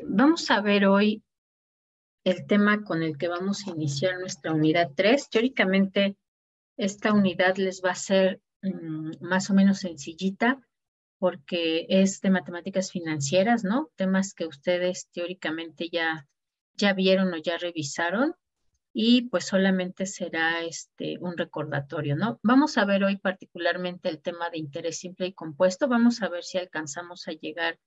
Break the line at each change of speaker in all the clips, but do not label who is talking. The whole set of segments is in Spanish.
Vamos a ver hoy el tema con el que vamos a iniciar nuestra unidad 3. Teóricamente, esta unidad les va a ser más o menos sencillita porque es de matemáticas financieras, ¿no? Temas que ustedes teóricamente ya vieron o ya revisaron y pues solamente será un recordatorio, ¿no? Vamos a ver hoy particularmente el tema de interés simple y compuesto. Vamos a ver si alcanzamos a llegar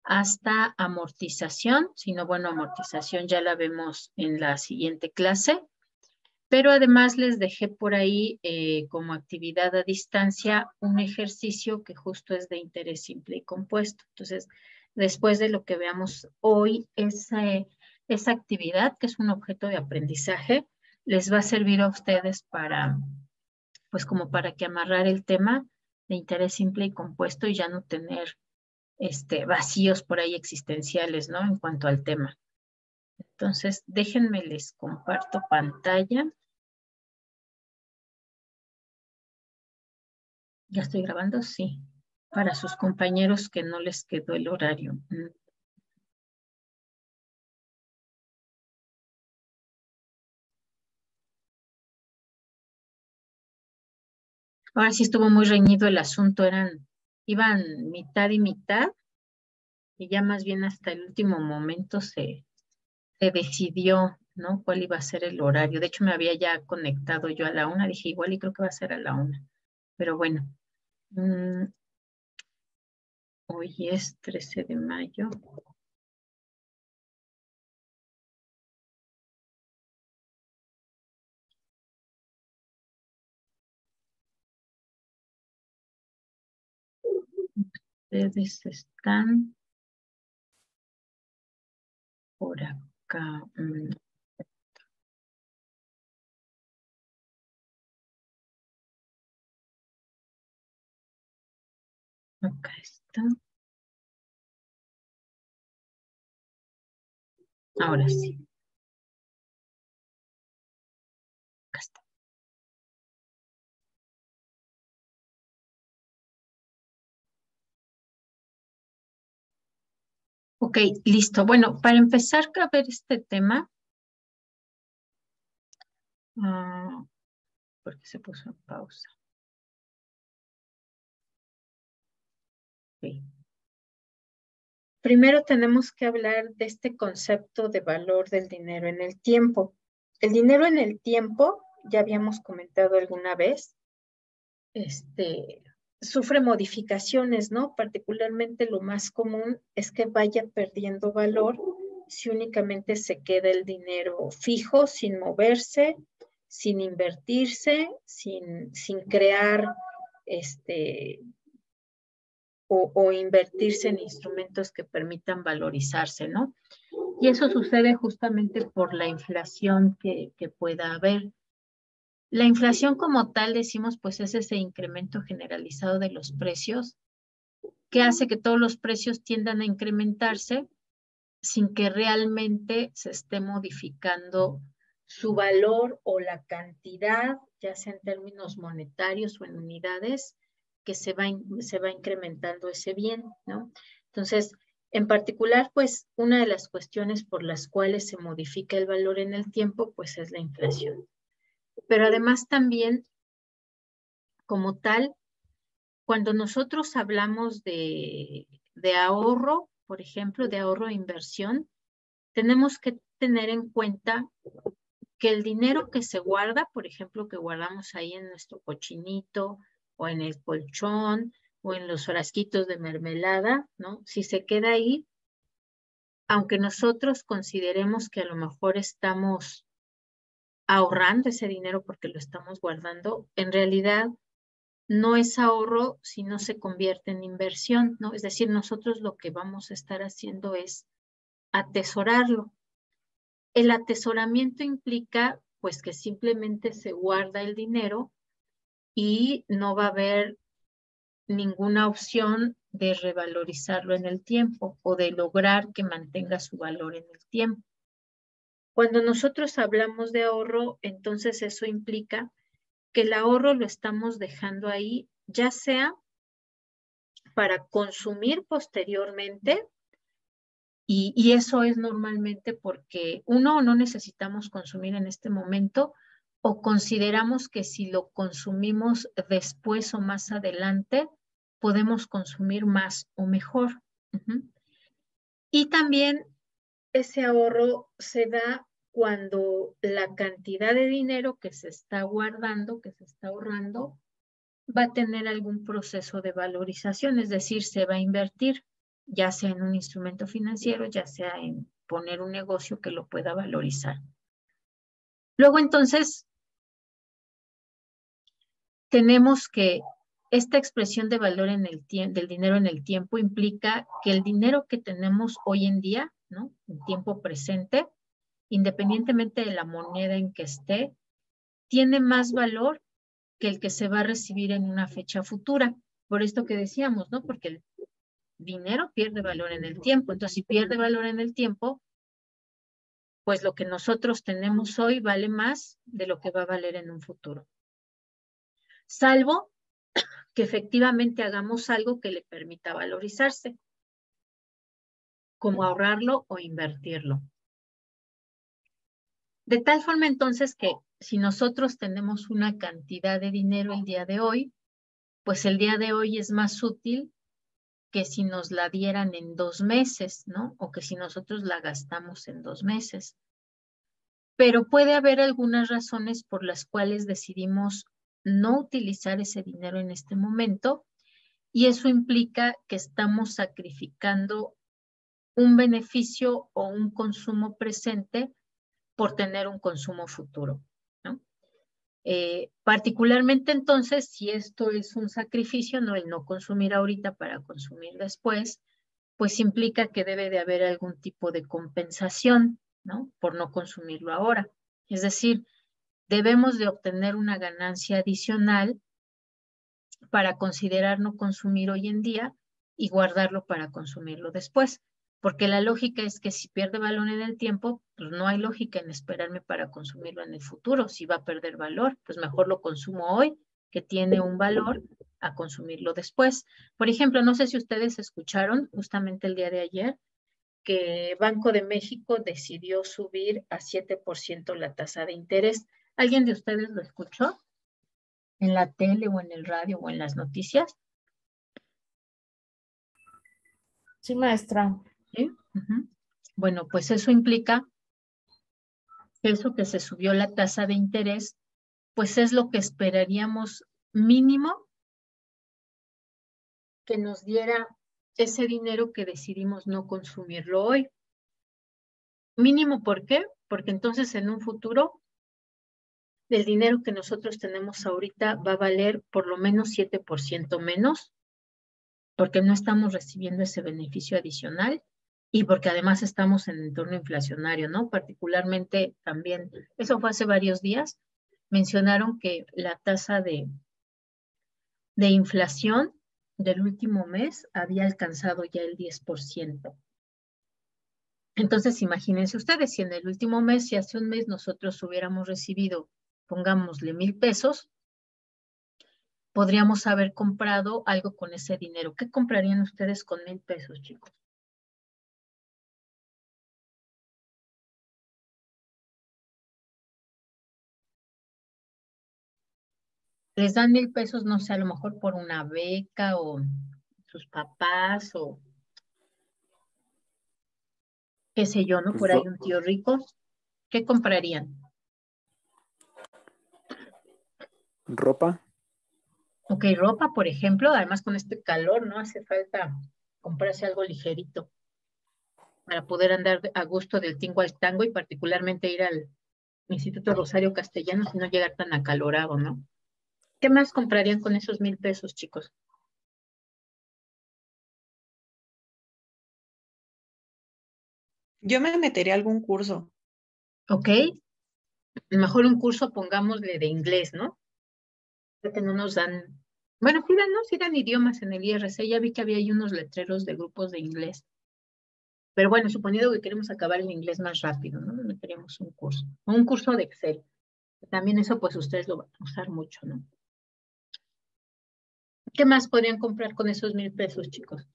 hasta amortización, si no, bueno, amortización ya la vemos en la siguiente clase, pero además les dejé por ahí como actividad a distancia un ejercicio que justo es de interés simple y compuesto. Entonces, después de lo que veamos hoy, esa actividad, que es un objeto de aprendizaje, les va a servir a ustedes para, pues como para que amarrar el tema de interés simple y compuesto y ya no tener vacíos por ahí existenciales, ¿no? En cuanto al tema. Entonces, déjenme les comparto pantalla. ¿Ya estoy grabando? Sí. Para sus compañeros que no les quedó el horario. Ahora sí estuvo muy reñido el asunto, iban mitad y mitad, y ya más bien hasta el último momento se decidió, ¿no? Cuál iba a ser el horario. De hecho, me había ya conectado yo a la 1, dije igual y creo que va a ser a la 1. Pero bueno, hoy es 13 de mayo. Ustedes están por acá. Acá está. Ahora sí. Acá está. Ok, listo. Bueno, para empezar a ver este tema, porque se puso en pausa. Sí. Primero tenemos que hablar de este concepto de valor del dinero en el tiempo. El dinero en el tiempo, ya habíamos comentado alguna vez, sufre modificaciones, ¿no? Particularmente lo más común es que vaya perdiendo valor si únicamente se queda el dinero fijo, sin moverse, sin invertirse, sin crear o invertirse en instrumentos que permitan valorizarse, ¿no? Y eso sucede justamente por la inflación que pueda haber. La inflación como tal, decimos, pues es ese incremento generalizado de los precios que hace que todos los precios tiendan a incrementarse sin que realmente se esté modificando su valor o la cantidad, ya sea en términos monetarios o en unidades, que se va incrementando ese bien, ¿no? Entonces, en particular, pues una de las cuestiones por las cuales se modifica el valor en el tiempo, pues es la inflación. Pero además también, como tal, cuando nosotros hablamos de ahorro, por ejemplo, de ahorro e inversión, tenemos que tener en cuenta que el dinero que se guarda, por ejemplo, que guardamos ahí en nuestro cochinito o en el colchón o en los frasquitos de mermelada, ¿no? Si se queda ahí, aunque nosotros consideremos que a lo mejor estamos ahorrando ese dinero porque lo estamos guardando, en realidad no es ahorro si no se convierte en inversión, ¿no? Es decir, nosotros lo que vamos a estar haciendo es atesorarlo. El atesoramiento implica, pues, que simplemente se guarda el dinero y no va a haber ninguna opción de revalorizarlo en el tiempo o de lograr que mantenga su valor en el tiempo. Cuando nosotros hablamos de ahorro, entonces eso implica que el ahorro lo estamos dejando ahí, ya sea para consumir posteriormente Y eso es normalmente porque uno, no necesitamos consumir en este momento o consideramos que si lo consumimos después o más adelante, podemos consumir más o mejor. Ujú. Y también ese ahorro se da cuando la cantidad de dinero que se está guardando, que se está ahorrando, va a tener algún proceso de valorización, es decir, se va a invertir, ya sea en un instrumento financiero, ya sea en poner un negocio que lo pueda valorizar. Luego entonces tenemos que esta expresión de valor en el del dinero en el tiempo implica que el dinero que tenemos hoy en día, ¿no? En tiempo presente, independientemente de la moneda en que esté, tiene más valor que el que se va a recibir en una fecha futura. Por esto que decíamos, ¿no? Porque el dinero pierde valor en el tiempo. Entonces, si pierde valor en el tiempo, pues lo que nosotros tenemos hoy vale más de lo que va a valer en un futuro. Salvo que efectivamente hagamos algo que le permita valorizarse, como ahorrarlo o invertirlo. De tal forma entonces que si nosotros tenemos una cantidad de dinero el día de hoy, pues el día de hoy es más útil que si nos la dieran en 2 meses, ¿no? O que si nosotros la gastamos en 2 meses. Pero puede haber algunas razones por las cuales decidimos no utilizar ese dinero en este momento y eso implica que estamos sacrificando un beneficio o un consumo presente por tener un consumo futuro, ¿no? Particularmente entonces, si esto es un sacrificio, no el no consumir ahorita para consumir después, pues implica que debe de haber algún tipo de compensación, ¿no? Por no consumirlo ahora. Es decir, debemos de obtener una ganancia adicional para considerar no consumir hoy en día y guardarlo para consumirlo después. Porque la lógica es que si pierde valor en el tiempo, pues no hay lógica en esperarme para consumirlo en el futuro. Si va a perder valor, pues mejor lo consumo hoy, que tiene un valor, a consumirlo después. Por ejemplo, no sé si ustedes escucharon justamente el día de ayer que Banco de México decidió subir a 7% la tasa de interés. ¿Alguien de ustedes lo escuchó en la tele o en el radio o en las noticias?
Sí, maestra.
¿Sí? Uh-huh. Bueno, pues eso implica que eso que se subió la tasa de interés, pues es lo que esperaríamos mínimo que nos diera ese dinero que decidimos no consumirlo hoy. Mínimo, ¿por qué? Porque entonces en un futuro el dinero que nosotros tenemos ahorita va a valer por lo menos 7% menos, porque no estamos recibiendo ese beneficio adicional y porque además estamos en entorno inflacionario, ¿no? Particularmente también, eso fue hace varios días, mencionaron que la tasa de inflación del último mes había alcanzado ya el 10%. Entonces, imagínense ustedes, si en el último mes, si hace un mes nosotros hubiéramos recibido, pongámosle 1,000 pesos, podríamos haber comprado algo con ese dinero. ¿Qué comprarían ustedes con 1,000 pesos, chicos? Les dan 1,000 pesos, no sé, a lo mejor por una beca o sus papás o qué sé yo, ¿no?
Pues
Por ahí un tío rico. ¿Qué comprarían?
ropa.
Ok, ropa, por ejemplo, además con este calor, ¿no? Hace falta comprarse algo ligerito para poder andar a gusto del tingo al tango y particularmente ir al Instituto Rosario Castellanos y no llegar tan acalorado, ¿no? ¿Qué más comprarían con esos 1,000 pesos, chicos?
Yo me metería a algún curso.
Ok, mejor un curso, pongámosle de inglés, ¿no? Que no nos dan, bueno, sí dan idiomas en el IRC, ya vi que había ahí unos letreros de grupos de inglés, pero bueno, suponiendo que queremos acabar el inglés más rápido, ¿no? Meteríamos un curso, o un curso de Excel, también eso pues ustedes lo van a usar mucho, ¿no? ¿Qué más podrían comprar con esos 1,000 pesos, chicos?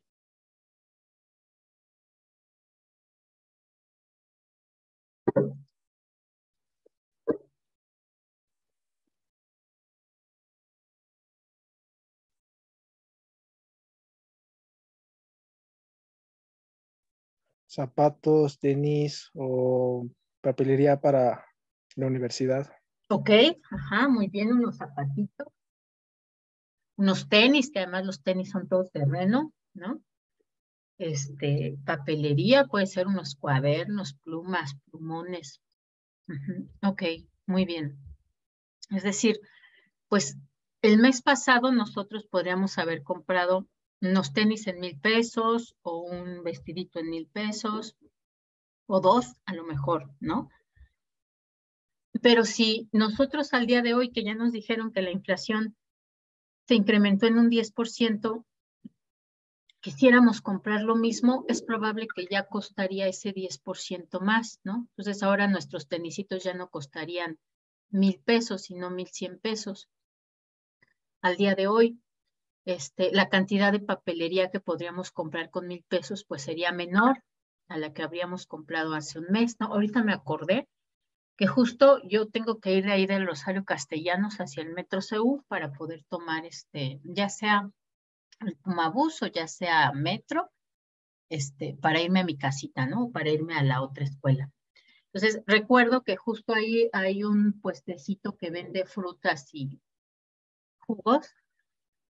Zapatos, tenis o papelería para la universidad.
Ok, ajá, muy bien, unos zapatitos. Unos tenis, que además los tenis son todos terreno, ¿no? Papelería, puede ser unos cuadernos, plumas, plumones. Ujú, ok, muy bien. Es decir, pues el mes pasado nosotros podríamos haber comprado unos tenis en 1,000 pesos o un vestidito en 1,000 pesos o dos a lo mejor, ¿no? Pero si nosotros al día de hoy, que ya nos dijeron que la inflación se incrementó en un 10%, quisiéramos comprar lo mismo, es probable que ya costaría ese 10% más, ¿no? Entonces ahora nuestros tenisitos ya no costarían 1,000 pesos, sino 1,100 pesos. Al día de hoy, la cantidad de papelería que podríamos comprar con 1,000 pesos, pues sería menor a la que habríamos comprado hace un mes, ¿no? Ahorita me acordé que justo yo tengo que ir de ahí del Rosario Castellanos hacia el Metro CU para poder tomar ya sea el Pumabús o ya sea metro, para irme a mi casita, ¿no? Para irme a la otra escuela. Entonces, recuerdo que justo ahí hay un puestecito que vende frutas y jugos.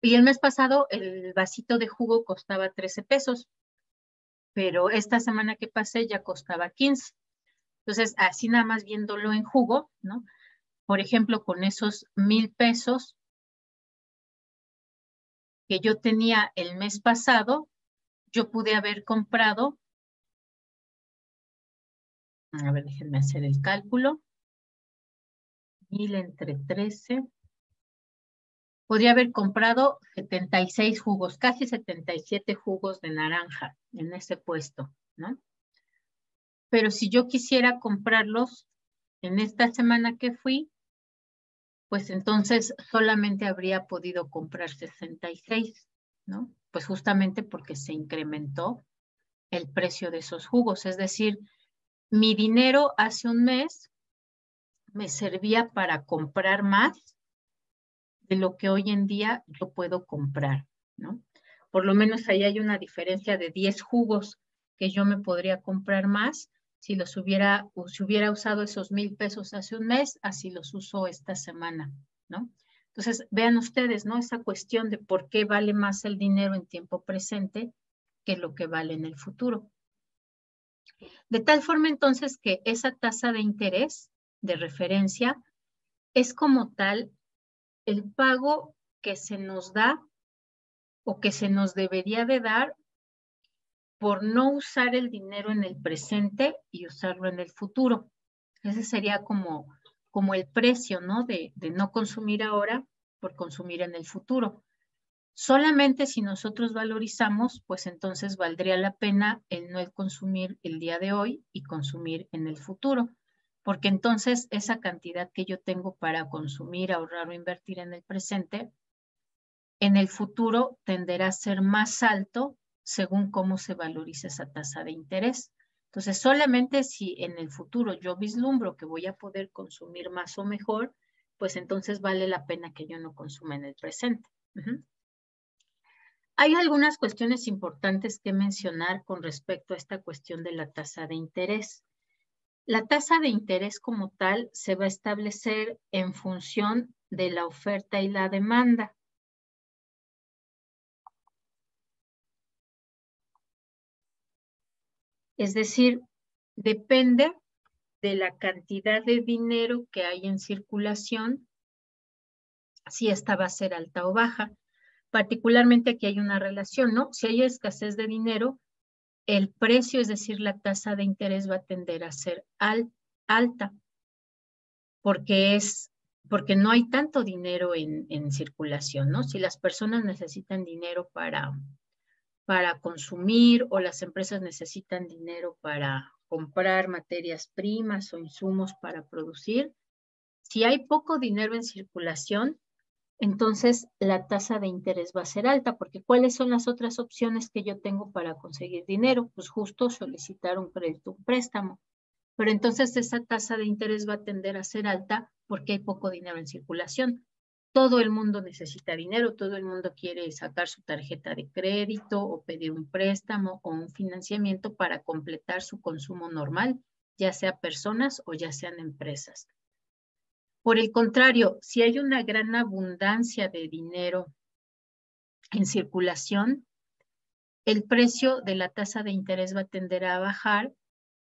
Y el mes pasado el vasito de jugo costaba 13 pesos, pero esta semana que pasé ya costaba 15. Entonces, así nada más viéndolo en jugo, ¿no? Por ejemplo, con esos 1,000 pesos que yo tenía el mes pasado, yo pude haber comprado, a ver, déjenme hacer el cálculo, 1,000 entre 13, podría haber comprado 76 jugos, casi 77 jugos de naranja en ese puesto, ¿no? Pero si yo quisiera comprarlos en esta semana que fui, pues entonces solamente habría podido comprar 66, ¿no? Pues justamente porque se incrementó el precio de esos jugos. Es decir, mi dinero hace un mes me servía para comprar más de lo que hoy en día yo puedo comprar, ¿no? Por lo menos ahí hay una diferencia de 10 jugos que yo me podría comprar más si si hubiera usado esos 1,000 pesos hace un mes, así los uso esta semana, ¿no? Entonces, vean ustedes, ¿no? Esa cuestión de por qué vale más el dinero en tiempo presente que lo que vale en el futuro. De tal forma entonces que esa tasa de interés de referencia es como tal el pago que se nos da o que se nos debería de dar por no usar el dinero en el presente y usarlo en el futuro. Ese sería como el precio, ¿no? De no consumir ahora por consumir en el futuro. Solamente si nosotros valorizamos, pues entonces valdría la pena el no consumir el día de hoy y consumir en el futuro, porque entonces esa cantidad que yo tengo para consumir, ahorrar o invertir en el presente, en el futuro tenderá a ser más alto según cómo se valoriza esa tasa de interés. Entonces, solamente si en el futuro yo vislumbro que voy a poder consumir más o mejor, pues entonces vale la pena que yo no consuma en el presente. Hay algunas cuestiones importantes que mencionar con respecto a esta cuestión de la tasa de interés. La tasa de interés como tal se va a establecer en función de la oferta y la demanda. Es decir, depende de la cantidad de dinero que hay en circulación, si esta va a ser alta o baja. Particularmente aquí hay una relación, ¿no? Si hay escasez de dinero, el precio, es decir, la tasa de interés va a tender a ser alta, porque no hay tanto dinero en circulación, ¿no? Si las personas necesitan dinero para consumir o las empresas necesitan dinero para comprar materias primas o insumos para producir, si hay poco dinero en circulación, entonces la tasa de interés va a ser alta, porque ¿cuáles son las otras opciones que yo tengo para conseguir dinero? Pues justo solicitar un crédito, un préstamo. Pero entonces esa tasa de interés va a tender a ser alta porque hay poco dinero en circulación. Todo el mundo necesita dinero, todo el mundo quiere sacar su tarjeta de crédito o pedir un préstamo o un financiamiento para completar su consumo normal, ya sea personas o ya sean empresas. Por el contrario, si hay una gran abundancia de dinero en circulación, el precio de la tasa de interés va a tender a bajar,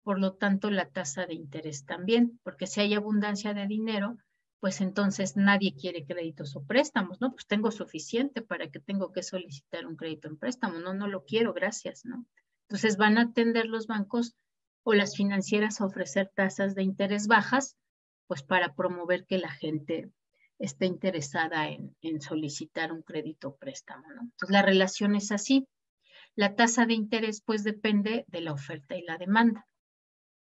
por lo tanto la tasa de interés también, porque si hay abundancia de dinero, pues entonces nadie quiere créditos o préstamos, ¿no? Pues tengo suficiente, ¿para qué tengo que solicitar un crédito en préstamo? No, no lo quiero, gracias, ¿no? Entonces van a tender los bancos o las financieras a ofrecer tasas de interés bajas, pues para promover que la gente esté interesada en solicitar un crédito o préstamo, ¿no? Entonces la relación es así. La tasa de interés pues depende de la oferta y la demanda.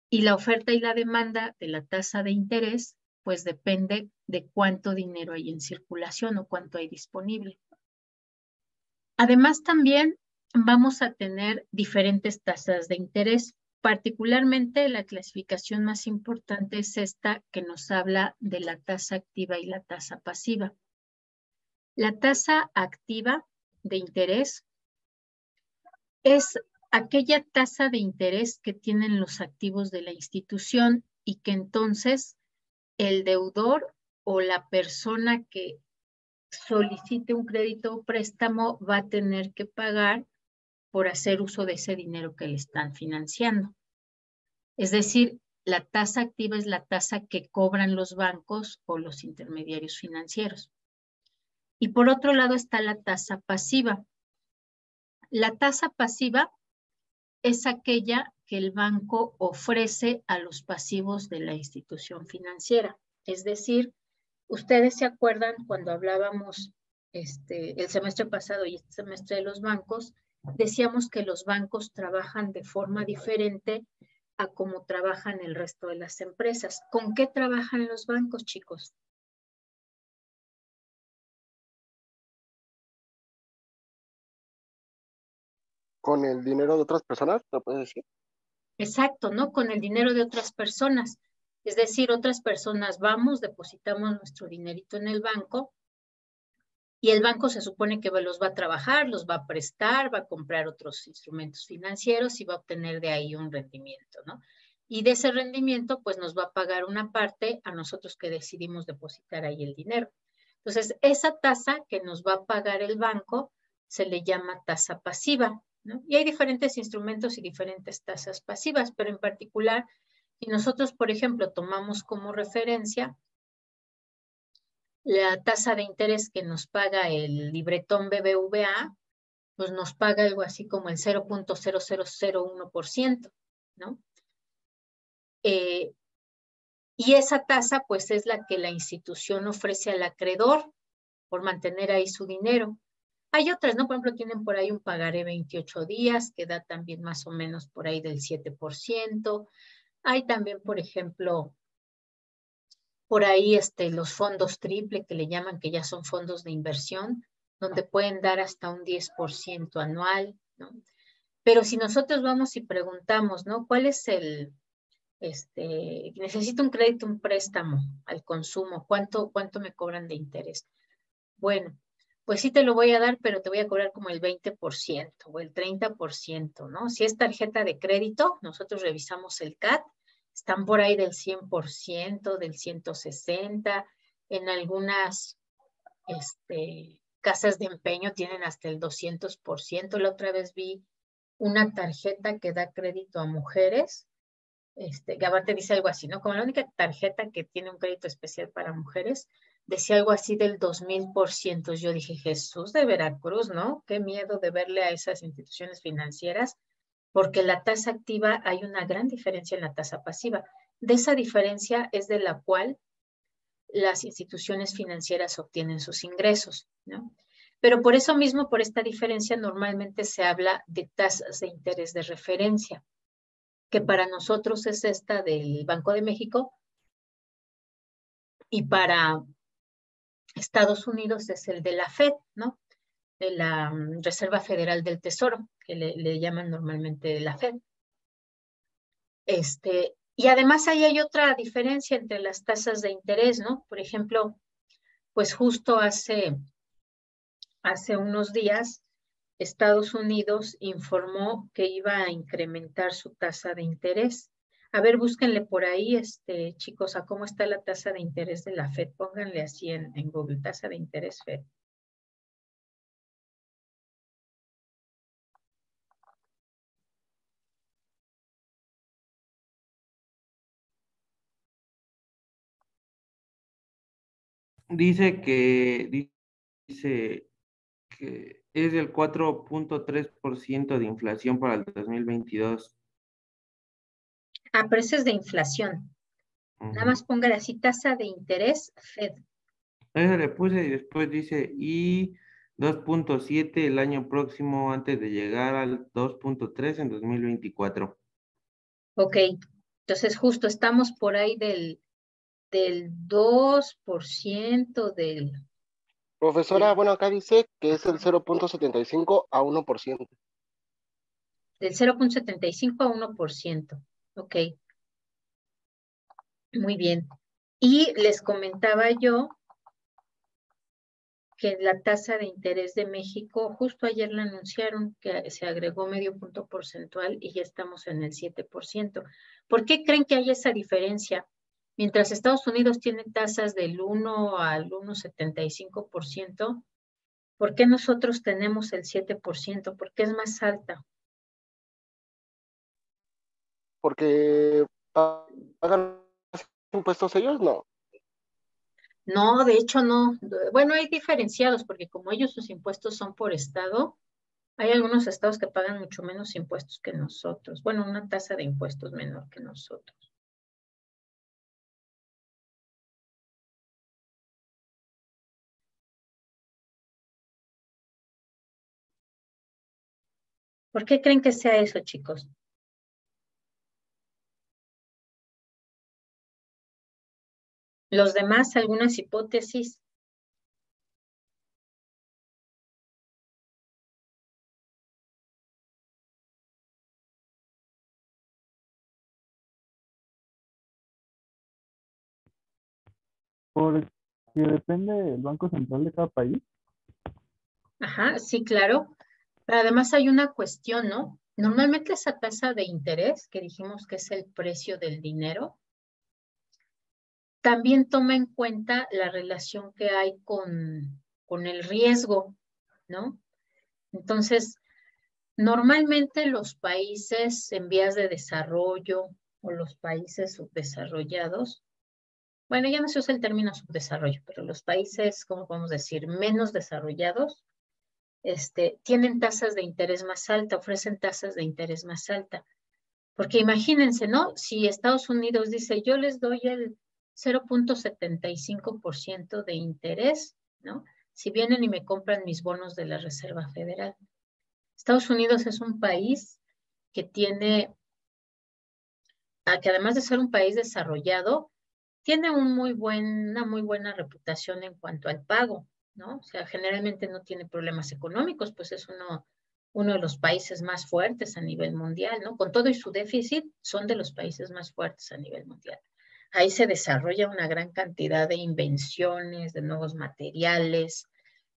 Y la oferta y la demanda de la tasa de interés pues depende de cuánto dinero hay en circulación o cuánto hay disponible. Además también vamos a tener diferentes tasas de interés. Particularmente la clasificación más importante es esta que nos habla de la tasa activa y la tasa pasiva. La tasa activa de interés es aquella tasa de interés que tienen los activos de la institución y que entonces el deudor o la persona que solicite un crédito o préstamo va a tener que pagar por hacer uso de ese dinero que le están financiando. Es decir, la tasa activa es la tasa que cobran los bancos o los intermediarios financieros. Y por otro lado está la tasa pasiva. La tasa pasiva es aquella que el banco ofrece a los pasivos de la institución financiera. Es decir, ustedes se acuerdan cuando hablábamos el semestre pasado y este semestre de los bancos, decíamos que los bancos trabajan de forma diferente a cómo trabajan el resto de las empresas. ¿Con qué trabajan los bancos, chicos?
Con el dinero de otras personas, ¿te puedes decir?
Exacto, ¿no? Con el dinero de otras personas. Es decir, otras personas vamos, depositamos nuestro dinerito en el banco y el banco se supone que los va a trabajar, los va a prestar, va a comprar otros instrumentos financieros y va a obtener de ahí un rendimiento, ¿no? Y de ese rendimiento, pues nos va a pagar una parte a nosotros que decidimos depositar ahí el dinero. Entonces, esa tasa que nos va a pagar el banco se le llama tasa pasiva, ¿no? Y hay diferentes instrumentos y diferentes tasas pasivas, pero en particular, si nosotros, por ejemplo, tomamos como referencia la tasa de interés que nos paga el libretón BBVA, pues nos paga algo así como el 0.0001%, ¿no? Y esa tasa, pues, es la que la institución ofrece al acreedor por mantener ahí su dinero. Hay otras, ¿no? Por ejemplo, tienen por ahí un pagaré 28 días, que da también más o menos por ahí del 7%. Hay también, por ejemplo, por ahí los fondos triple que le llaman, que ya son fondos de inversión, donde pueden dar hasta un 10% anual, ¿no? Pero si nosotros vamos y preguntamos, ¿no? ¿Cuál es necesito un crédito, un préstamo al consumo, ¿cuánto me cobran de interés? Bueno, pues sí te lo voy a dar, pero te voy a cobrar como el 20% o el 30%, ¿no? Si es tarjeta de crédito, nosotros revisamos el CAT, están por ahí del 100%, del 160%, en algunas casas de empeño tienen hasta el 200%. La otra vez vi una tarjeta que da crédito a mujeres, que aparte dice algo así, ¿no? Como la única tarjeta que tiene un crédito especial para mujeres, decía algo así del 2000%. Yo dije, Jesús de Veracruz, ¿no? Qué miedo de verle a esas instituciones financieras, porque la tasa activa hay una gran diferencia en la tasa pasiva. De esa diferencia es de la cual las instituciones financieras obtienen sus ingresos, ¿no? Pero por eso mismo, por esta diferencia, normalmente se habla de tasas de interés de referencia, que para nosotros es esta del Banco de México y para Estados Unidos es el de la Fed, ¿no? De la Reserva Federal del Tesoro, que le llaman normalmente la Fed. Y además ahí hay otra diferencia entre las tasas de interés, ¿no? Por ejemplo, pues justo hace unos días, Estados Unidos informó que iba a incrementar su tasa de interés. A ver, búsquenle por ahí, chicos, a cómo está la tasa de interés de la Fed. Pónganle así en Google, tasa de interés Fed.
Dice que es del 4.3% de inflación para el 2022.
Ah, pero ese es de inflación. Nada más póngale así, tasa de interés Fed.
Eso le puse y después dice y 2.7 el año próximo antes de llegar al 2.3 en 2024.
Ok, entonces justo estamos por ahí del 2% del...
Profesora, bueno, acá dice que es el 0.75 a 1%.
Del 0.75 a 1%. Ok, muy bien. Y les comentaba yo que la tasa de interés de México, justo ayer la anunciaron que se agregó medio punto porcentual y ya estamos en el 7%. ¿Por qué creen que hay esa diferencia? Mientras Estados Unidos tiene tasas del 1 al 1.75%, ¿por qué nosotros tenemos el 7%? ¿Por qué es más alta?
Porque pagan impuestos ellos, no.
No, de hecho no. Bueno, hay diferenciados porque como ellos sus impuestos son por estado, hay algunos estados que pagan mucho menos impuestos que nosotros. Bueno, una tasa de impuestos menor que nosotros. ¿Por qué creen que sea eso, chicos? Los demás, algunas hipótesis.
Porque depende del Banco Central de cada país.
Ajá, sí, claro. Pero además hay una cuestión, ¿no? Normalmente esa tasa de interés, que dijimos que es el precio del dinero, también toma en cuenta la relación que hay con el riesgo, ¿no? Entonces, normalmente los países en vías de desarrollo o los países subdesarrollados, bueno, ya no se usa el término subdesarrollo, pero los países, ¿cómo podemos decir? Menos desarrollados, tienen tasas de interés más alta, ofrecen tasas de interés más alta. Porque imagínense, ¿no? Si Estados Unidos dice, yo les doy el 0.75% de interés, ¿no? Si vienen y me compran mis bonos de la Reserva Federal. Estados Unidos es un país que tiene, que además de ser un país desarrollado, tiene una muy buena reputación en cuanto al pago, ¿no? O sea, generalmente no tiene problemas económicos, pues es uno de los países más fuertes a nivel mundial, ¿no? Con todo y su déficit, son de los países más fuertes a nivel mundial. Ahí se desarrolla una gran cantidad de invenciones, de nuevos materiales,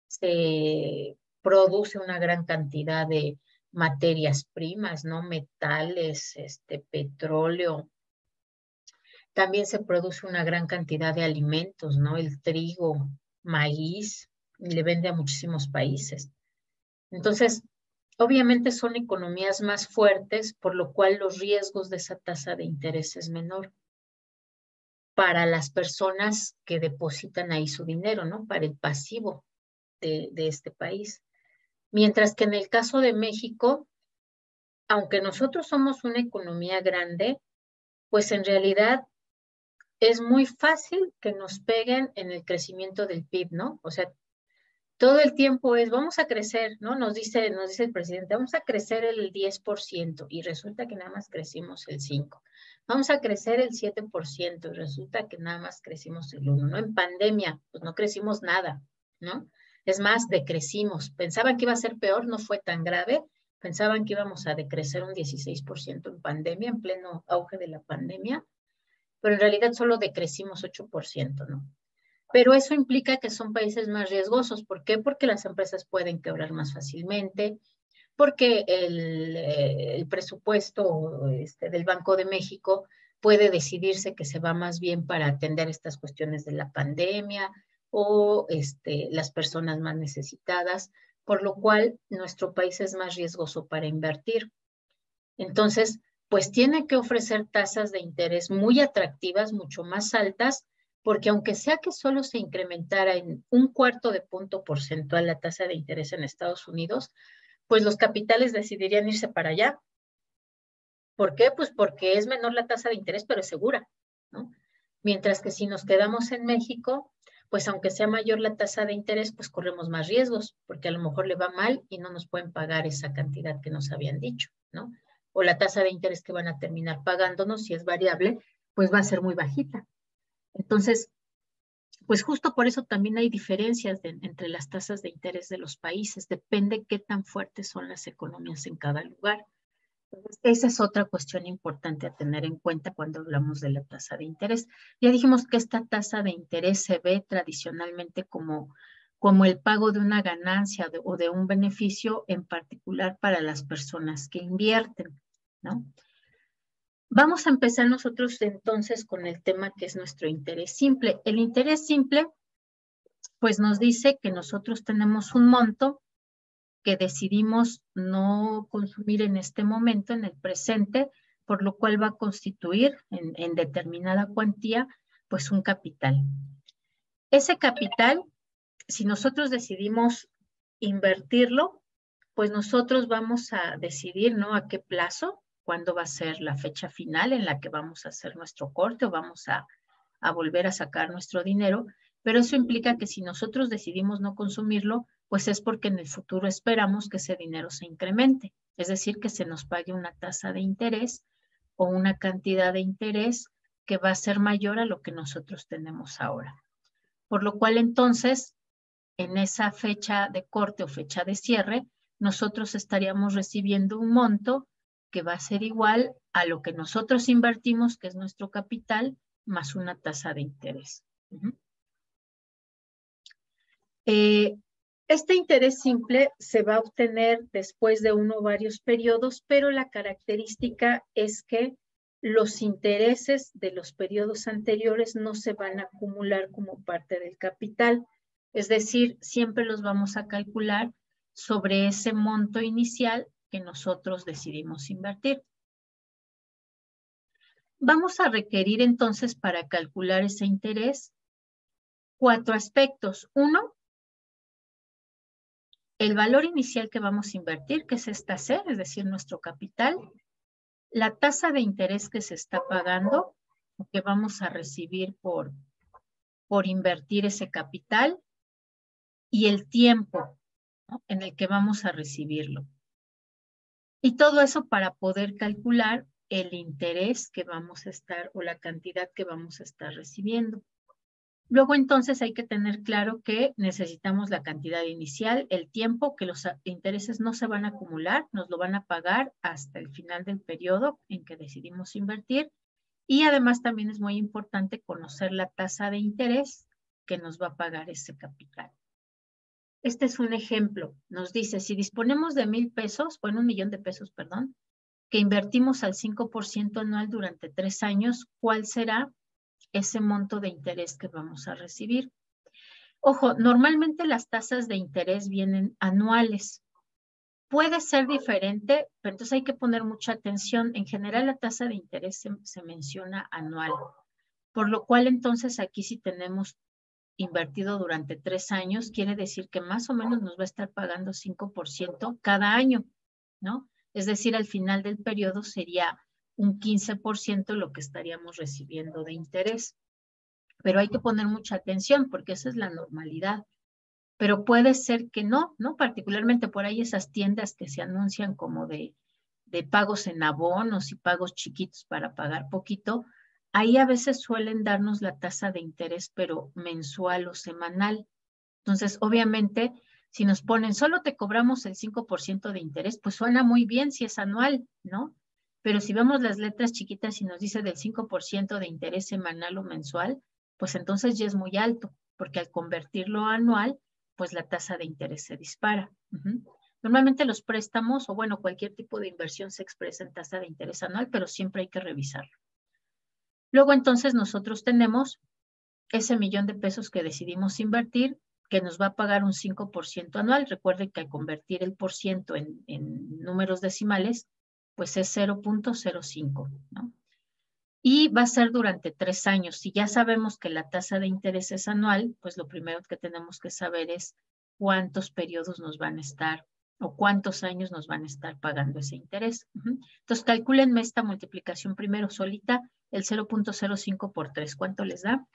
se produce una gran cantidad de materias primas, ¿no? Metales, petróleo. También se produce una gran cantidad de alimentos, ¿no? El trigo, maíz, y le vende a muchísimos países. Entonces, obviamente son economías más fuertes, por lo cual los riesgos de esa tasa de interés es menor para las personas que depositan ahí su dinero, ¿no? Para el pasivo de este país. Mientras que en el caso de México, aunque nosotros somos una economía grande, pues en realidad es muy fácil que nos peguen en el crecimiento del PIB, ¿no? O sea, todo el tiempo es, vamos a crecer, ¿no? Nos dice el presidente, vamos a crecer el 10% y resulta que nada más crecimos el 5%. Vamos a crecer el 7% y resulta que nada más crecimos el 1%, ¿no? En pandemia, pues no crecimos nada, ¿no? Es más, decrecimos. Pensaban que iba a ser peor, no fue tan grave, Pensaban que íbamos a decrecer un 16% en pandemia, en pleno auge de la pandemia, pero en realidad solo decrecimos 8%, ¿no? Pero eso implica que son países más riesgosos. ¿Por qué? Porque las empresas pueden quebrar más fácilmente, porque el presupuesto del Banco de México puede decidirse que se va más bien para atender estas cuestiones de la pandemia o las personas más necesitadas, por lo cual nuestro país es más riesgoso para invertir. Entonces, pues tiene que ofrecer tasas de interés muy atractivas, mucho más altas, porque aunque sea que solo se incrementara en 1/4 punto porcentual la tasa de interés en Estados Unidos, pues los capitales decidirían irse para allá. ¿Por qué? Pues porque es menor la tasa de interés, pero es segura, ¿no? Mientras que si nos quedamos en México, pues aunque sea mayor la tasa de interés, pues corremos más riesgos, porque a lo mejor le va mal y no nos pueden pagar esa cantidad que nos habían dicho, ¿no? O la tasa de interés que van a terminar pagándonos, si es variable, pues va a ser muy bajita. Entonces, pues justo por eso también hay diferencias entre las tasas de interés de los países, depende qué tan fuertes son las economías en cada lugar. Entonces, esa es otra cuestión importante a tener en cuenta cuando hablamos de la tasa de interés. Ya dijimos que esta tasa de interés se ve tradicionalmente como el pago de una ganancia o de un beneficio, en particular para las personas que invierten, ¿no? Vamos a empezar nosotros entonces con el tema que es nuestro interés simple. El interés simple, pues nos dice que nosotros tenemos un monto que decidimos no consumir en este momento, en el presente, por lo cual va a constituir en determinada cuantía, pues un capital. Ese capital, si nosotros decidimos invertirlo, pues nosotros vamos a decidir, ¿no? A qué plazo, cuándo va a ser la fecha final en la que vamos a hacer nuestro corte o vamos a volver a sacar nuestro dinero, pero eso implica que si nosotros decidimos no consumirlo, pues es porque en el futuro esperamos que ese dinero se incremente, es decir, que se nos pague una tasa de interés o una cantidad de interés que va a ser mayor a lo que nosotros tenemos ahora. Por lo cual entonces, en esa fecha de corte o fecha de cierre, nosotros estaríamos recibiendo un monto que va a ser igual a lo que nosotros invertimos, que es nuestro capital, más una tasa de interés. Este interés simple se va a obtener después de uno o varios periodos, pero la característica es que los intereses de los periodos anteriores no se van a acumular como parte del capital. Es decir, siempre los vamos a calcular sobre ese monto inicial que nosotros decidimos invertir. Vamos a requerir entonces para calcular ese interés 4 aspectos. 1, el valor inicial que vamos a invertir, que es esta C, es decir, nuestro capital, la tasa de interés que se está pagando, o que vamos a recibir por invertir ese capital, y el tiempo, ¿no?, en el que vamos a recibirlo. Y todo eso para poder calcular el interés que vamos a estar o la cantidad que vamos a estar recibiendo. Luego entonces hay que tener claro que necesitamos la cantidad inicial, el tiempo, que los intereses no se van a acumular, nos lo van a pagar hasta el final del periodo en que decidimos invertir. Y además también es muy importante conocer la tasa de interés que nos va a pagar ese capital. Este es un ejemplo. Nos dice, si disponemos de 1,000 pesos, bueno, 1,000,000 de pesos, perdón, que invertimos al 5% anual durante 3 años, ¿cuál será ese monto de interés que vamos a recibir? Ojo, normalmente las tasas de interés vienen anuales. Puede ser diferente, pero entonces hay que poner mucha atención. En general, la tasa de interés se menciona anual. Por lo cual, entonces, aquí si tenemos invertido durante 3 años, quiere decir que más o menos nos va a estar pagando 5% cada año, ¿no? Es decir, al final del periodo sería un 15% lo que estaríamos recibiendo de interés. Pero hay que poner mucha atención porque esa es la normalidad. Pero puede ser que no, ¿no? Particularmente por ahí esas tiendas que se anuncian como de pagos en abonos y pagos chiquitos para pagar poquito, ahí a veces suelen darnos la tasa de interés, pero mensual o semanal. Entonces, obviamente, Si nos ponen, solo te cobramos el 5% de interés, pues suena muy bien si es anual, ¿no? Pero si vemos las letras chiquitas y nos dice del 5% de interés semanal o mensual, pues entonces ya es muy alto, porque al convertirlo a anual, pues la tasa de interés se dispara. Normalmente los préstamos, o bueno, cualquier tipo de inversión se expresa en tasa de interés anual, pero siempre hay que revisarlo. Luego entonces nosotros tenemos ese $1,000,000 que decidimos invertir, que nos va a pagar un 5% anual. Recuerden que al convertir el por ciento en números decimales, pues es 0.05, ¿no? Y va a ser durante 3 años. Si ya sabemos que la tasa de interés es anual, pues lo primero que tenemos que saber es cuántos periodos nos van a estar o cuántos años nos van a estar pagando ese interés. Entonces, calcúlenme esta multiplicación primero solita, el 0.05 por 3. ¿Cuánto les da?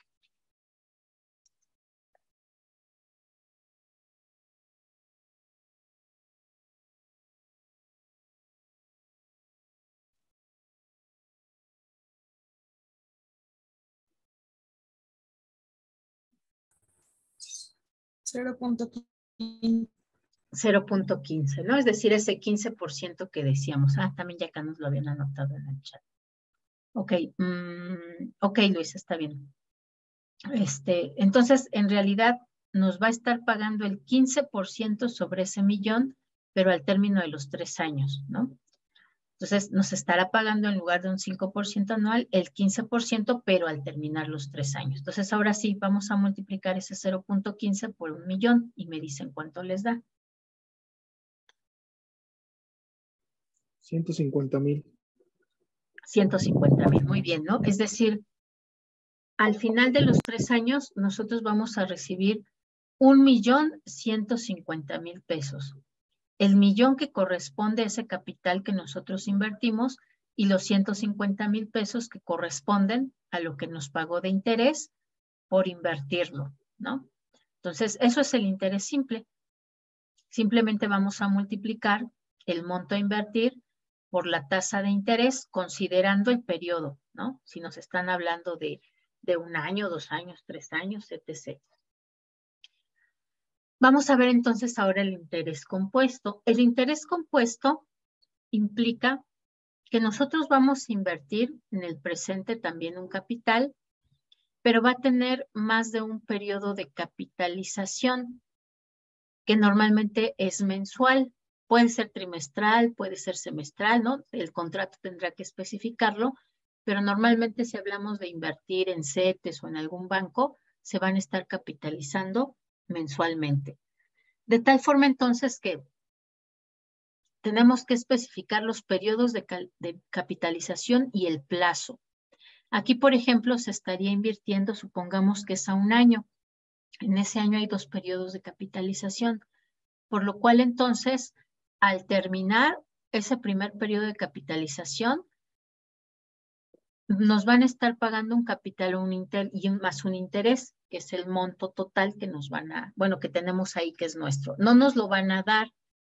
0.15, ¿no? Es decir, ese 15% que decíamos. También ya acá nos lo habían anotado en el chat. Ok, ok, Luis, está bien. Entonces, en realidad, nos va a estar pagando el 15% sobre ese millón, pero al término de los 3 años, ¿no? Entonces, nos estará pagando en lugar de un 5% anual, el 15%, pero al terminar los 3 años. Entonces, ahora sí, vamos a multiplicar ese 0.15 por 1,000,000 y me dicen cuánto les da.
150,000.
150,000, muy bien, ¿no? Es decir, al final de los 3 años, nosotros vamos a recibir 1,150,000 pesos. El millón que corresponde a ese capital que nosotros invertimos y los 150,000 pesos que corresponden a lo que nos pagó de interés por invertirlo, ¿no? Entonces, eso es el interés simple. Simplemente vamos a multiplicar el monto a invertir por la tasa de interés, considerando el periodo, ¿no? Si nos están hablando de 1 año, 2 años, 3 años, etc. Vamos a ver entonces ahora el interés compuesto. El interés compuesto implica que nosotros vamos a invertir en el presente también un capital, pero va a tener más de un periodo de capitalización, que normalmente es mensual. Puede ser trimestral, puede ser semestral, ¿no? El contrato tendrá que especificarlo, pero normalmente si hablamos de invertir en CETES o en algún banco, se van a estar capitalizando mensualmente. De tal forma entonces que tenemos que especificar los periodos de capitalización y el plazo. Aquí, por ejemplo, se estaría invirtiendo, supongamos que es a 1 año. En ese año hay 2 periodos de capitalización, por lo cual entonces, al terminar ese primer periodo de capitalización, nos van a estar pagando un capital y más un interés, que es el monto total que nos van a, bueno, que tenemos ahí, que es nuestro. No nos lo van a dar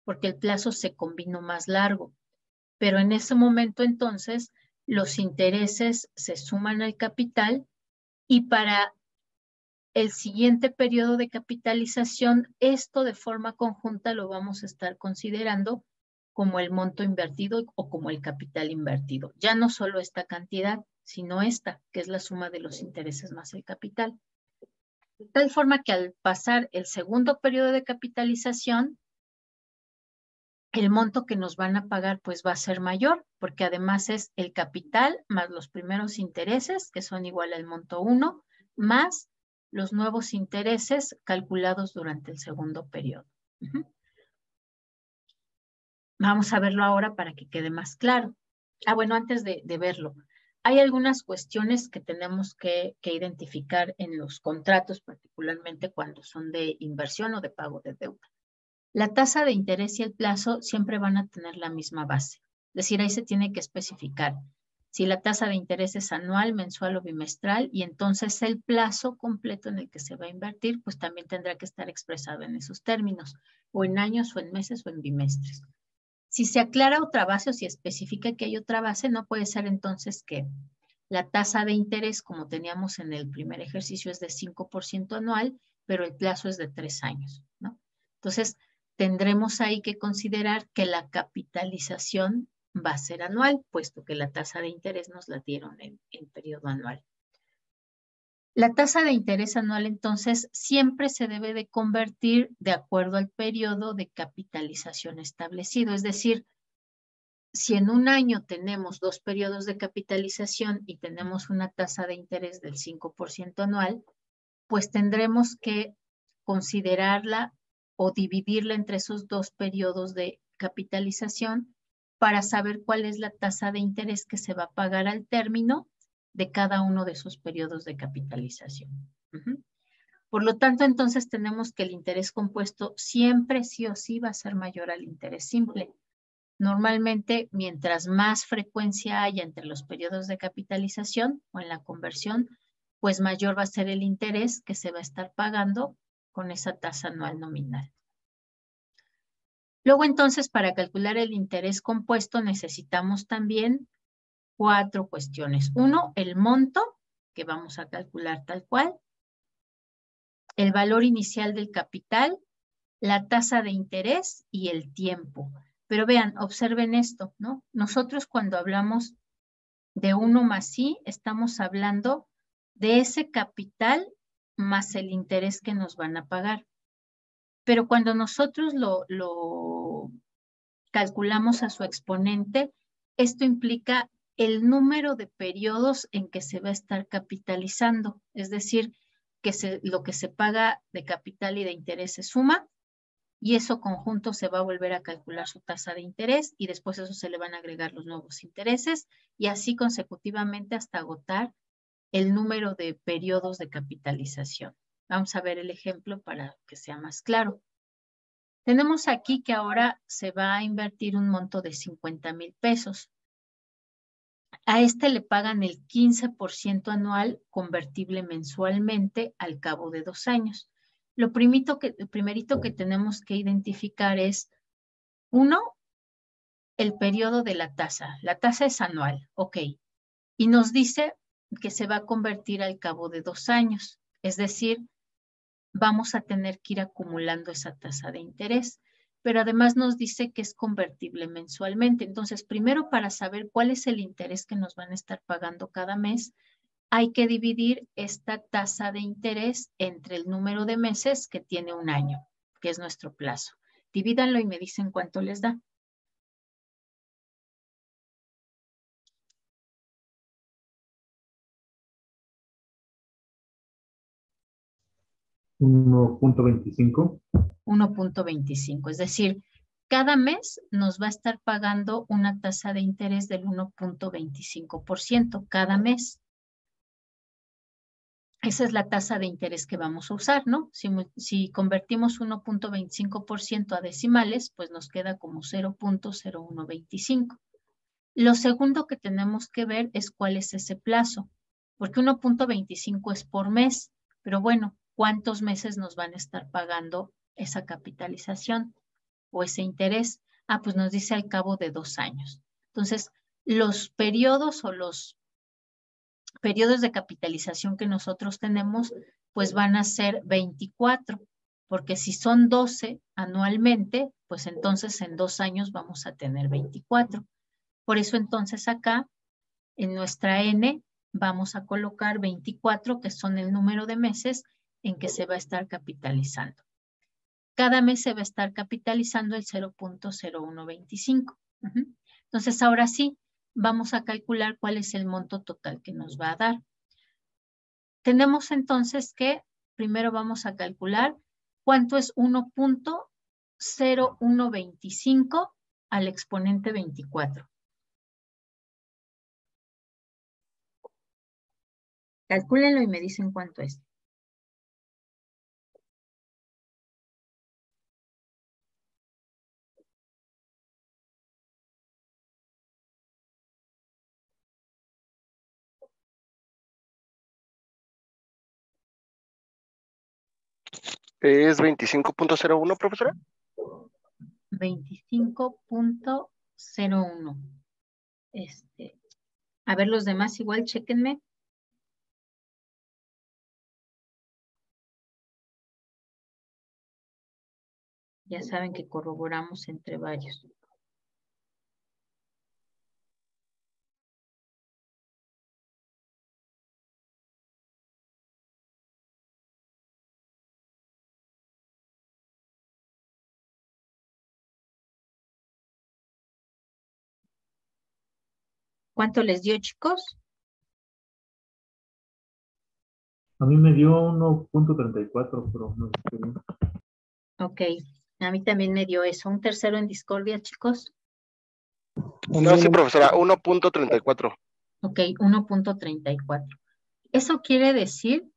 porque el plazo se combinó más largo, pero en ese momento entonces los intereses se suman al capital y para el siguiente periodo de capitalización, esto de forma conjunta lo vamos a estar considerando como el monto invertido o como el capital invertido. Ya no solo esta cantidad, sino esta, que es la suma de los intereses más el capital. De tal forma que al pasar el segundo periodo de capitalización, el monto que nos van a pagar pues va a ser mayor, porque además es el capital más los primeros intereses, que son igual al monto 1, más los nuevos intereses calculados durante el segundo periodo. Vamos a verlo ahora para que quede más claro. Bueno, antes de verlo, hay algunas cuestiones que tenemos que identificar en los contratos, particularmente cuando son de inversión o de pago de deuda. La tasa de interés y el plazo siempre van a tener la misma base. Es decir, ahí se tiene que especificar si la tasa de interés es anual, mensual o bimestral, y entonces el plazo completo en el que se va a invertir, pues también tendrá que estar expresado en esos términos, o en años, o en meses, o en bimestres. Si se aclara otra base o si especifica que hay otra base, no puede ser entonces que la tasa de interés, como teníamos en el primer ejercicio, es de 5% anual, pero el plazo es de 3 años, ¿no? Entonces, tendremos ahí que considerar que la capitalización va a ser anual, puesto que la tasa de interés nos la dieron en periodo anual. La tasa de interés anual, entonces, siempre se debe de convertir de acuerdo al periodo de capitalización establecido. Es decir, si en un año tenemos 2 periodos de capitalización y tenemos una tasa de interés del 5% anual, pues tendremos que considerarla o dividirla entre esos 2 periodos de capitalización para saber cuál es la tasa de interés que se va a pagar al término de cada uno de esos periodos de capitalización. Por lo tanto, entonces tenemos que el interés compuesto siempre sí o sí va a ser mayor al interés simple. Normalmente, mientras más frecuencia haya entre los periodos de capitalización o en la conversión, pues mayor va a ser el interés que se va a estar pagando con esa tasa anual nominal. Luego, entonces, para calcular el interés compuesto necesitamos también 4 cuestiones. 1, el monto, que vamos a calcular tal cual, el valor inicial del capital, la tasa de interés y el tiempo. Pero vean, observen esto, ¿no? Nosotros cuando hablamos de 1 más I, estamos hablando de ese capital más el interés que nos van a pagar. Pero cuando nosotros lo calculamos a su exponente, esto implica el número de periodos en que se va a estar capitalizando. Es decir, que lo que se paga de capital y de interés se suma y eso conjunto se va a volver a calcular su tasa de interés y después a eso se le van a agregar los nuevos intereses y así consecutivamente hasta agotar el número de periodos de capitalización. Vamos a ver el ejemplo para que sea más claro. Tenemos aquí que ahora se va a invertir un monto de 50,000 pesos. A este le pagan el 15% anual convertible mensualmente al cabo de 2 años. Lo primerito que tenemos que identificar es, 1, el periodo de la tasa. La tasa es anual, ok. Y nos dice que se va a convertir al cabo de 2 años. Es decir, vamos a tener que ir acumulando esa tasa de interés. Pero además nos dice que es convertible mensualmente. Entonces, primero para saber cuál es el interés que nos van a estar pagando cada mes, hay que dividir esta tasa de interés entre el número de meses que tiene un año, que es nuestro plazo. Divídanlo y me dicen cuánto les da.
$1.25.
1.25, es decir, cada mes nos va a estar pagando una tasa de interés del 1.25% cada mes. Esa es la tasa de interés que vamos a usar, ¿no? Si convertimos 1.25% a decimales, pues nos queda como 0.0125. Lo segundo que tenemos que ver es cuál es ese plazo, porque 1.25 es por mes, pero bueno, ¿cuántos meses nos van a estar pagando esa capitalización o ese interés? Ah, pues nos dice al cabo de 2 años. Entonces, los periodos o los periodos de capitalización que nosotros tenemos, pues van a ser 24, porque si son 12 anualmente, pues entonces en 2 años vamos a tener 24. Por eso entonces acá, en nuestra N, vamos a colocar 24, que son el número de meses en que se va a estar capitalizando. Cada mes se va a estar capitalizando el 0.0125. Entonces, ahora sí, vamos a calcular cuál es el monto total que nos va a dar. Tenemos entonces que primero vamos a calcular cuánto es 1.0125 al exponente 24. Calcúlenlo y me dicen cuánto es.
¿Es 25.01, profesora?
25.01. A ver, los demás igual, chéquenme. Ya saben que corroboramos entre varios. ¿Cuánto les dio, chicos?
A mí me dio 1.34, pero no sé bien.
Ok, a mí también me dio eso. ¿Un tercero en discordia, chicos?
No, sí, profesora, 1.34.
Ok, 1.34. Eso quiere decir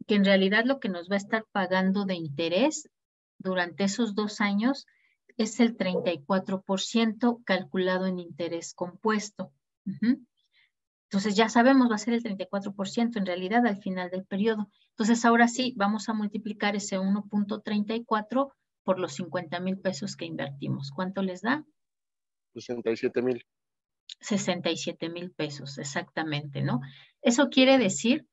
que en realidad lo que nos va a estar pagando de interés durante esos 2 años es el 34% calculado en interés compuesto. Ujú. Entonces ya sabemos, va a ser el 34% en realidad al final del periodo. Entonces ahora sí, vamos a multiplicar ese 1.34 por los 50,000 pesos que invertimos. ¿Cuánto les da?
67,000.
67,000 pesos, exactamente, ¿no? Eso quiere decir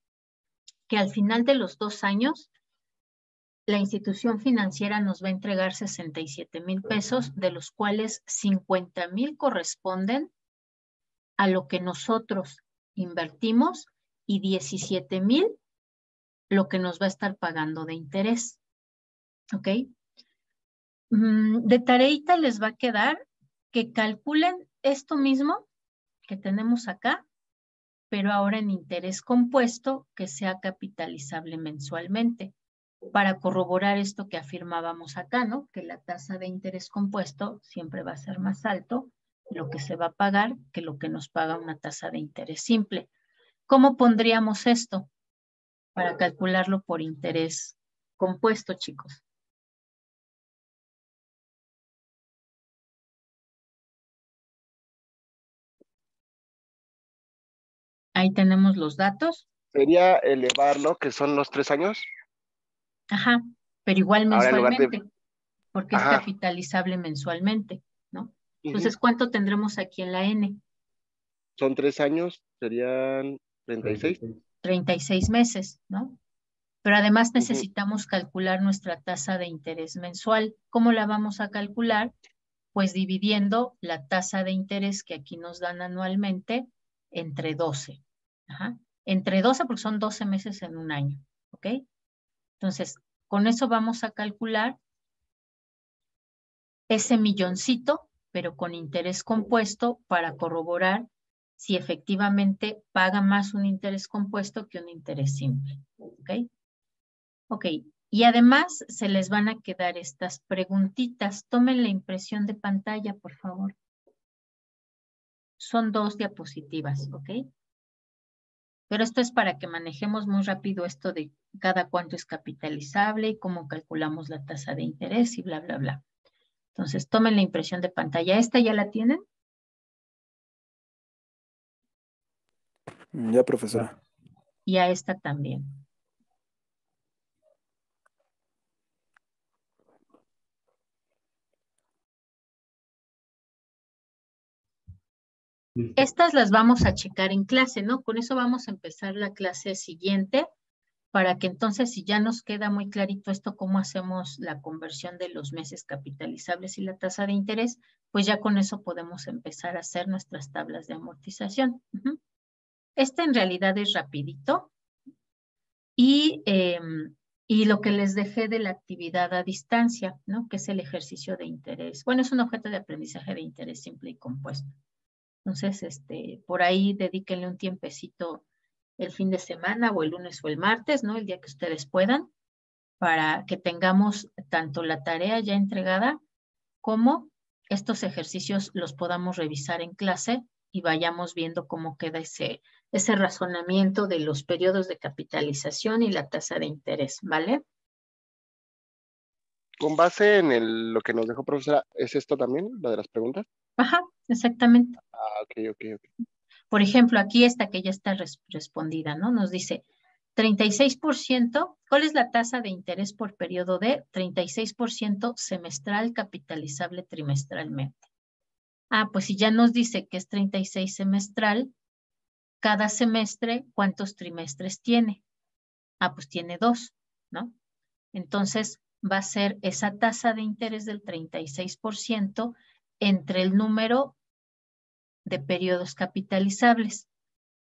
que al final de los 2 años, la institución financiera nos va a entregar 67,000 pesos, de los cuales 50,000 corresponden a lo que nosotros invertimos y 17,000 lo que nos va a estar pagando de interés. ¿Ok? De tareita les va a quedar que calculen esto mismo que tenemos acá, pero ahora en interés compuesto que sea capitalizable mensualmente, para corroborar esto que afirmábamos acá, ¿no? Que la tasa de interés compuesto siempre va a ser más alto lo que se va a pagar que lo que nos paga una tasa de interés simple. ¿Cómo pondríamos esto para calcularlo por interés compuesto, chicos? Ahí tenemos los datos.
Sería elevarlo, que son los 3 años.
Ajá, pero igual
Ahora en lugar de...
mensualmente, porque es
Ajá.
capitalizable mensualmente, ¿no? Entonces,
Ujú.
¿cuánto tendremos aquí en la N?
Son 3 años, serían 36.
36 meses, ¿no? Pero además
Ujú.
necesitamos calcular nuestra tasa de interés mensual. ¿Cómo la vamos a calcular? Pues dividiendo la tasa de interés que aquí nos dan anualmente entre 12. Ajá. Entre 12 porque son 12 meses en un año, ¿ok? Entonces, con eso vamos a calcular ese milloncito, pero con interés compuesto para corroborar si efectivamente paga más un interés compuesto que un interés simple, ¿ok? Ok, y además se les van a quedar estas preguntitas. Tomen la impresión de pantalla, por favor. Son 2 diapositivas, ¿ok? Pero esto es para que manejemos muy rápido esto de cada cuánto es capitalizable y cómo calculamos la tasa de interés y bla, bla, bla. Entonces, tomen la impresión de pantalla. ¿Esta ya la tienen?
Ya, profesora.
Y a esta también.
Listo.
Estas las vamos a checar en clase, ¿no? Con eso vamos a empezar la clase siguiente, para que entonces, si ya nos queda muy clarito esto, cómo hacemos la conversión de los meses capitalizables y la tasa de interés, pues ya con eso podemos empezar a hacer nuestras tablas de amortización. Este en realidad es rapidito. Y lo que les dejé de la actividad a distancia, ¿no? Que es el ejercicio de interés. Bueno, es un objeto de aprendizaje de interés simple y compuesto. Entonces, por ahí dedíquenle un tiempecito el fin de semana o el lunes o el martes, ¿no? El día que ustedes puedan, para que tengamos tanto la tarea ya entregada como estos ejercicios los podamos revisar en clase y vayamos viendo cómo queda ese razonamiento de los periodos de capitalización y la tasa de interés, ¿vale?
Con base en lo que nos dejó profesora, ¿es esto también, lo de las preguntas?
Ajá, exactamente.
Ah, ok.
Por ejemplo, aquí esta que ya está respondida, ¿no? Nos dice 36%, ¿cuál es la tasa de interés por periodo de 36% semestral capitalizable trimestralmente? Ah, pues si ya nos dice que es 36 semestral, cada semestre, ¿cuántos trimestres tiene? Ah, pues tiene 2, ¿no? Entonces, va a ser esa tasa de interés del 36% entre el número de periodos capitalizables.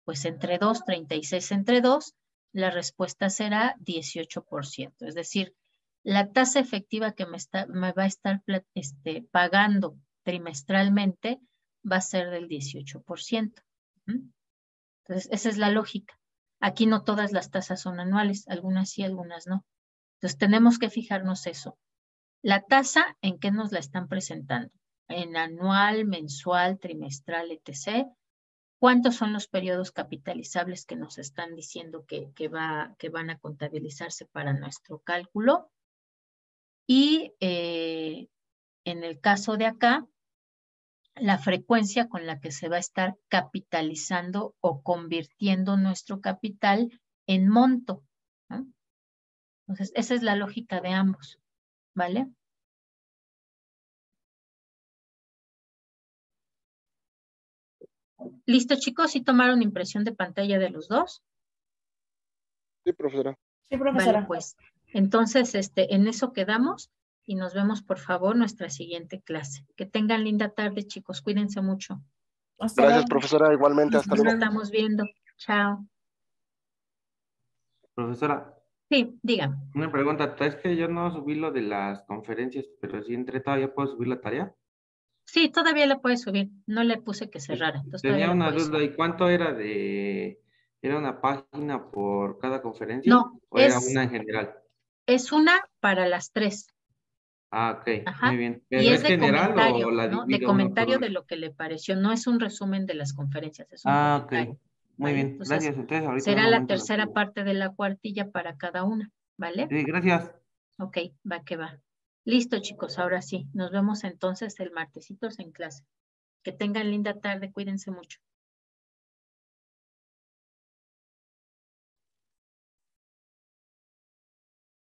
Pues entre 2, 36 entre 2, la respuesta será 18%. Es decir, la tasa efectiva que me va a estar pagando trimestralmente va a ser del 18%. Entonces, esa es la lógica. Aquí no todas las tasas son anuales, algunas sí, algunas no. Entonces, tenemos que fijarnos eso. La tasa, ¿en qué nos la están presentando? En anual, mensual, trimestral, etc. ¿Cuántos son los periodos capitalizables que nos están diciendo que van a contabilizarse para nuestro cálculo? Y en el caso de acá, la frecuencia con la que se va a estar capitalizando o convirtiendo nuestro capital en monto, ¿no? Entonces, esa es la lógica de ambos, ¿vale? ¿Listo, chicos? ¿Sí tomaron impresión de pantalla de los dos?
Sí, profesora.
Sí, profesora.
Vale, pues, entonces, en eso quedamos y nos vemos, por favor, nuestra siguiente clase. Que tengan linda tarde, chicos. Cuídense mucho.
Hasta
Gracias,
luego.
profesora. Igualmente, hasta
Nos
luego.
estamos viendo. Chao.
Profesora,
Sí, dígame.
una pregunta. Es que yo no subí lo de las conferencias, pero si entré todavía puedo subir la tarea.
Sí, todavía la puedes subir. No le puse que cerrara. Entonces
Tenía
todavía la
una
puedes
duda.
subir.
¿Y cuánto era era una página por cada conferencia?
No,
¿O era una en general?
es una para las 3.
Ah, ok,
Ajá.
muy bien.
Y
¿Pero
es
es
de
general
comentario,
o la
¿no? De
divido uno por
comentario
uno?
de lo que le pareció. No es un resumen de las conferencias, es un
Ah, ok,
comentario.
muy
¿Vale?
bien.
Entonces,
Gracias. Entonces ahorita en un
será la
momento la
tercera
subo.
parte de la cuartilla para cada una. ¿Vale?
Sí, gracias.
Ok, va que va. Listo, chicos, ahora sí. Nos vemos entonces el martesitos en clase. Que tengan linda tarde, cuídense mucho.